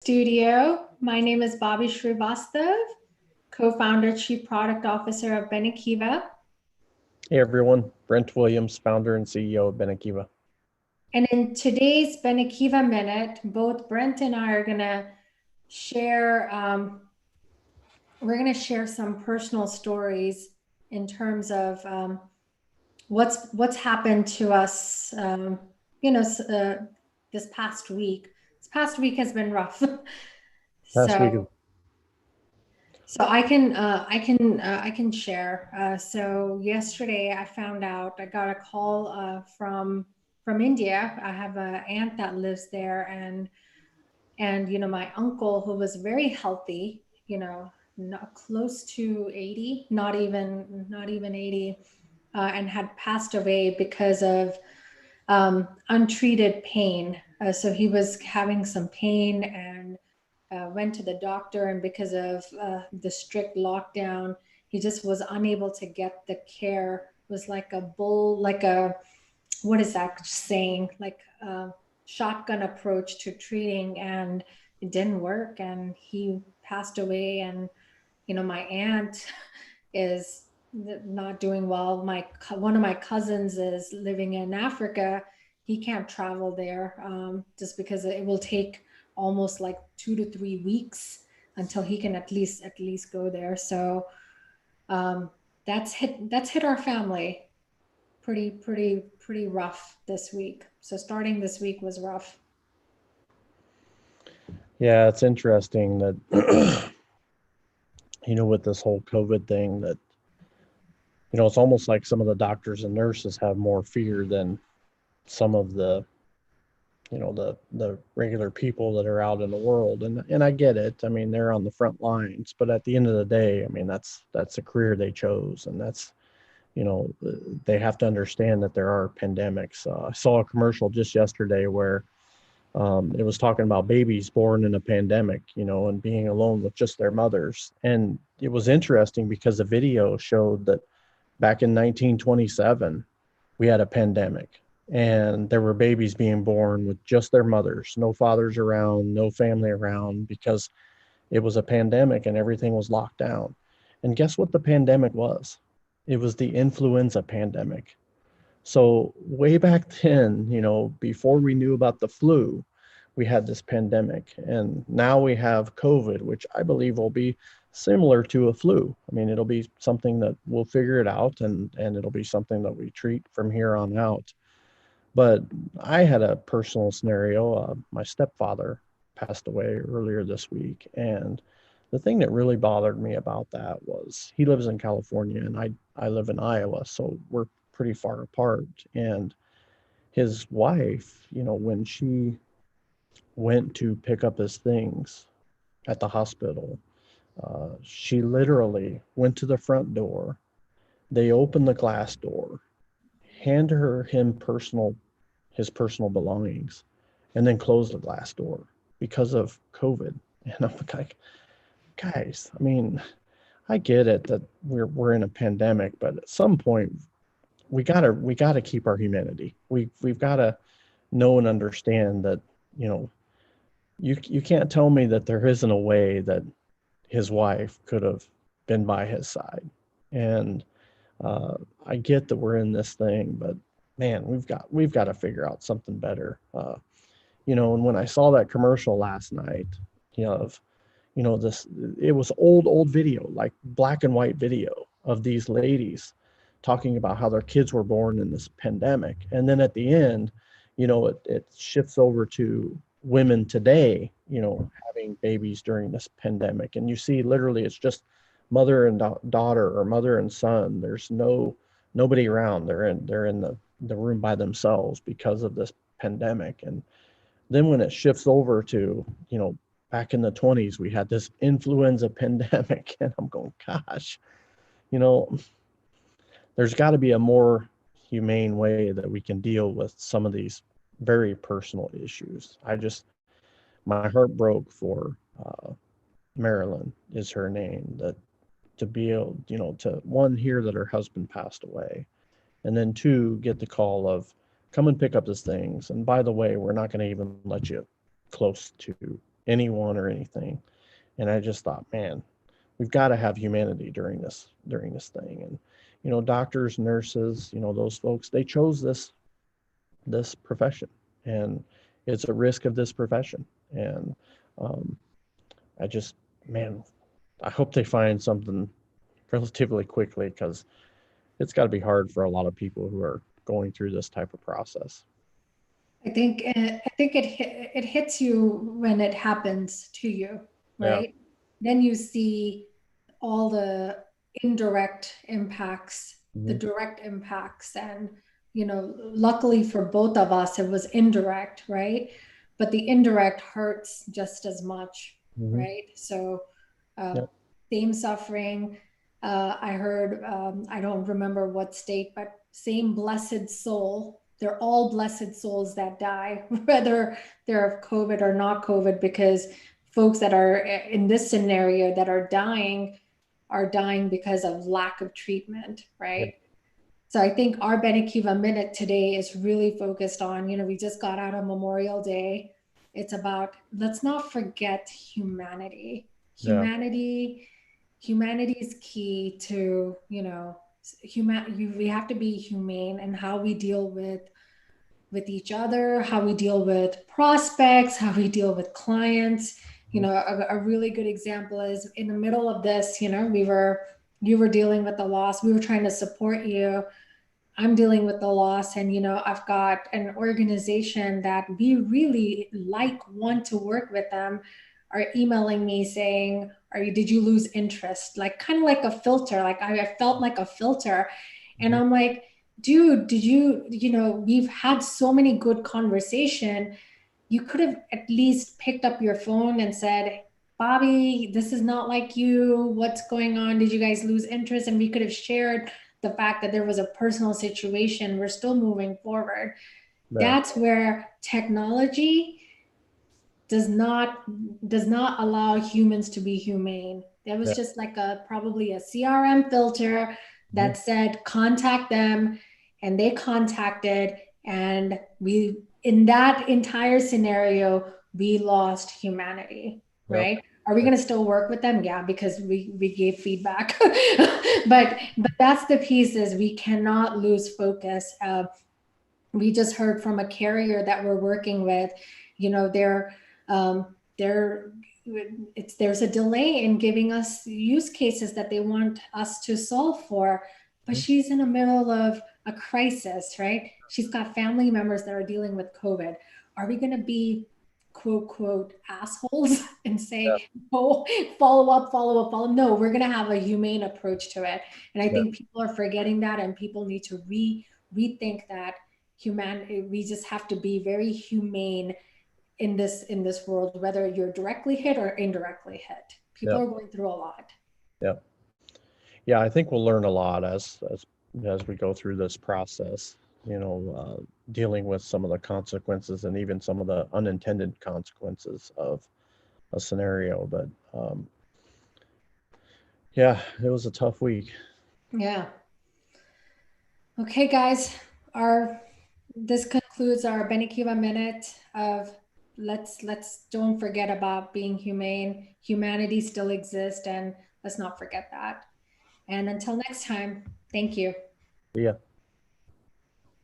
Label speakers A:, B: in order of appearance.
A: Studio. My name is Bobby Srivastav, co-founder, chief product officer of Benekiva.
B: Hey everyone, Brent Williams, founder and CEO of Benekiva.
A: And in today's Benekiva Minute, both Brent and I are gonna share. We're gonna share some personal stories in terms of what's happened to us. You know, this past week. This past week has been rough.
B: Last week is
A: So I can share. So yesterday I found out I got a call from India. I have an aunt that lives there, and my uncle who was very healthy, not close to 80, not even 80, and had passed away because of untreated pain. So he was having some pain and went to the doctor, and because of the strict lockdown, he just was unable to get the care. It was like a bull, like a, what is that saying? Like a shotgun approach to treating, and it didn't work, and he passed away. And my aunt is not doing well. One of my cousins is living in Africa. He can't travel there, just because it will take almost like 2 to 3 weeks until he can at least go there. So that's hit our family pretty rough this week. So starting this week was rough.
B: Yeah, it's interesting that with this whole COVID thing that it's almost like some of the doctors and nurses have more fear than some of the regular people that are out in the world. And I get it. I mean, they're on the front lines, but at the end of the day, I mean, that's a career they chose, and that's they have to understand that there are pandemics. I saw a commercial just yesterday where it was talking about babies born in a pandemic, and being alone with just their mothers. And it was interesting because the video showed that back in 1927, we had a pandemic and there were babies being born with just their mothers, no fathers around, no family around, because it was a pandemic and everything was locked down. And guess what the pandemic was? It was the influenza pandemic. So way back then, before we knew about the flu, we had this pandemic, and now we have COVID, which I believe will be similar to a flu. I mean, it'll be something that we'll figure it out, and it'll be something that we treat from here on out. But I had a personal scenario. My stepfather passed away earlier this week, and the thing that really bothered me about that was he lives in California and I live in Iowa, so we're pretty far apart. And his wife, when she went to pick up his things at the hospital, she literally went to the front door. They opened the glass door, handed his personal belongings, and then closed the glass door because of COVID. And I'm like, guys, I mean, I get it that we're in a pandemic, but at some point we gotta keep our humanity. We've gotta know and understand that you know you can't tell me that there isn't a way that his wife could have been by his side. And I get that we're in this thing, but man, we've got to figure out something better. And when I saw that commercial last night, of this, it was old video, like black and white video of these ladies talking about how their kids were born in this pandemic. And then at the end, it shifts over to women today, having babies during this pandemic. And you see literally it's just mother and daughter, or mother and son. There's nobody around. They're in the room by themselves because of this pandemic. And then when it shifts over to, back in the 20s, we had this influenza pandemic, and I'm going, gosh, you know, there's got to be a more humane way that we can deal with some of these very personal issues. My heart broke for Marilyn is her name, that to be able, to one, hear that her husband passed away, and then two, get the call of come and pick up his things. And by the way, we're not going to even let you close to anyone or anything. And I just thought, man, we've got to have humanity during this thing. And doctors, nurses, those folks, they chose this profession, and it's a risk of this profession. And um, I just, man, I hope they find something relatively quickly, because it's got to be hard for a lot of people who are going through this type of process.
A: I think it hits you when it happens to you,
B: Yeah.
A: right? Then you see all the indirect impacts, the
B: Hmm.
A: direct impacts, and luckily for both of us, it was indirect, right? But the indirect hurts just as much,
B: Hmm.
A: right? So, uh,
B: Yep.
A: same suffering. I heard, I don't remember what state, but same blessed soul. They're all blessed souls that die, whether they're of COVID or not COVID, because folks that are in this scenario that are dying because of lack of treatment,
B: Yep.
A: right? So I think our Benekiva Minute today is really focused on, we just got out of Memorial Day. It's about, let's not forget humanity.
B: Yeah.
A: Humanity is key to, we have to be humane in how we deal with each other, how we deal with prospects, how we deal with clients.
B: Mhm.
A: A really good example is in the middle of this, you were dealing with the loss. We were trying to support you. I'm dealing with the loss, and I've got an organization that we really want to work with them, are emailing me saying, did you lose interest? Like kind of like a filter. Like I felt like a filter. And
B: Mhm.
A: I'm like, dude, did we've had so many good conversation. You could have at least picked up your phone and said, Bobby, this is not like you. What's going on? Did you guys lose interest? And we could have shared the fact that there was a personal situation. We're still moving forward.
B: Yeah.
A: That's where technology does not allow humans to be humane. There was
B: Yeah.
A: just like probably a CRM filter
B: Mhm.
A: that said contact them, and they contacted, and we in that entire scenario we lost humanity,
B: Yep.
A: right? Are we going to still work with them? Yeah, because we gave feedback. But that's the piece, is we cannot lose focus. We just heard from a carrier that we're working with, they're there's a delay in giving us use cases that they want us to solve for, but
B: Mhm.
A: she's in the middle of a crisis, right? She's got family members that are dealing with COVID. Are we going to be quote quote assholes and
B: Yeah.
A: say, oh, follow up? No, we're going to have a humane approach to it. And I
B: Yeah.
A: think people are forgetting that, and people need to rethink that. We just have to be very humane in this world, whether you're directly hit or indirectly hit. People
B: Yeah.
A: are going through a lot.
B: Yeah. Yeah. I think we'll learn a lot as we go through this process. Dealing with some of the consequences and even some of the unintended consequences of a scenario. But yeah, it was a tough week.
A: Yeah. Okay, guys. Our This concludes our Benekiva minute of, let's don't forget about being humane. Humanity still exists, and let's not forget that. And until next time, thank you.
B: Yeah.